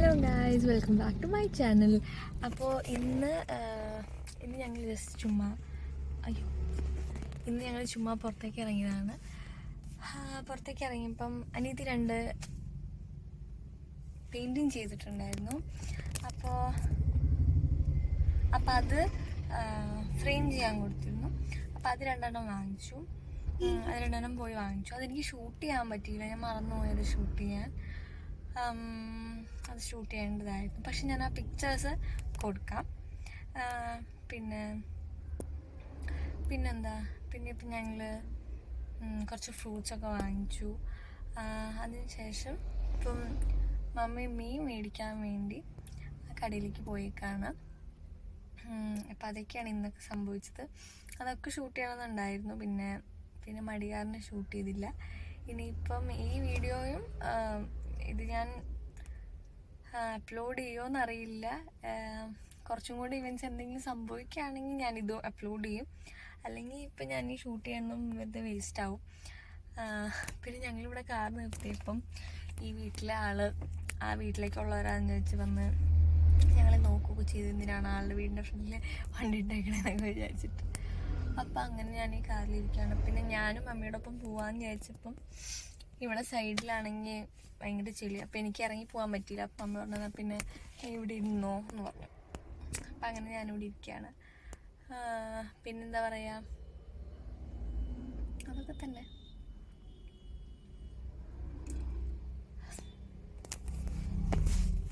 Hello guys, welcome back to my channel. അപ്പോൾ ഇന്ന് ഞങ്ങൾ ജസ്റ്റ് ചുമ്മാ പുറത്തേക്ക് ഇറങ്ങിയതാണ്. പുറത്തേക്ക് ഇറങ്ങിയപ്പം അനിയത്തി 2 പെയിൻറ്റിങ് ചെയ്തിട്ടുണ്ടായിരുന്നു. അപ്പോൾ അത് ഫ്രെയിം ചെയ്യാൻ കൊടുത്തിരുന്നു. അപ്പോൾ അത് 2 വാങ്ങിച്ചു. അത് 2 പോയി വാങ്ങിച്ചു. അതെനിക്ക് ഷൂട്ട് ചെയ്യാൻ പറ്റിയില്ല, ഞാൻ മറന്നുപോയത് ഷൂട്ട് ചെയ്യാൻ. അത് ഷൂട്ട് ചെയ്യേണ്ടതായിരുന്നു. പക്ഷെ ഞാൻ ആ പിക്ചേഴ്സ് കൊടുക്കാം. പിന്നെന്താ ഇപ്പം ഞങ്ങൾ കുറച്ച് ഫ്രൂട്ട്സൊക്കെ വാങ്ങിച്ചു. അതിനുശേഷം ഇപ്പം മമ്മി മീൻ മേടിക്കാൻ വേണ്ടി കടയിലേക്ക് പോയേക്കാണ്. അപ്പം അതൊക്കെയാണ് ഇന്നൊക്കെ സംഭവിച്ചത്. അതൊക്കെ ഷൂട്ട് ചെയ്യണമെന്നുണ്ടായിരുന്നു. പിന്നെ മടി കാരണം ഷൂട്ട് ചെയ്തില്ല. ഇനിയിപ്പം ഈ വീഡിയോയും ഇത് ഞാൻ അപ്ലോഡ് ചെയ്യുമോയെന്നറിയില്ല. കുറച്ചും കൂടി ഇവൻസ് എന്തെങ്കിലും സംഭവിക്കുകയാണെങ്കിൽ ഞാനിത് അപ്ലോഡ് ചെയ്യും. അല്ലെങ്കിൽ ഇപ്പം ഞാൻ ഈ ഷൂട്ട് ചെയ്യണം വെറുതെ വേസ്റ്റ് ആവും. പിന്നെ ഞങ്ങളിവിടെ കാർ നിർത്തിയപ്പം ഈ വീട്ടിലെ ആള് ആ വീട്ടിലേക്കുള്ളവരാന്ന് വെച്ച് വന്ന് ഞങ്ങളെ നോക്കുകയൊക്കെ ചെയ്ത് എന്തിനാണ് ആളുടെ വീടിൻ്റെ ഫ്രണ്ടിൽ വണ്ടി ഇട്ടേക്കണേന്നൊക്കെ വിചാരിച്ചിട്ട്. അപ്പം അങ്ങനെ ഞാൻ ഈ കാറിലിരിക്കുകയാണ്. പിന്നെ ഞാനും മമ്മിയോടൊപ്പം പോവാമെന്ന് വിചാരിച്ചപ്പം ഇവിടെ സൈഡിലാണെങ്കിൽ ഭയങ്കര ചെളി. അപ്പം എനിക്ക് ഇറങ്ങി പോകാൻ പറ്റിയില്ല. അപ്പം അമ്മ പറഞ്ഞാൽ പിന്നെ ഇവിടെ ഇരുന്നോ എന്ന് പറഞ്ഞു. അപ്പം അങ്ങനെ ഞാനിവിടെ ഇരിക്കുകയാണ്. പിന്നെന്താ പറയുക, അതൊക്കെ തന്നെ.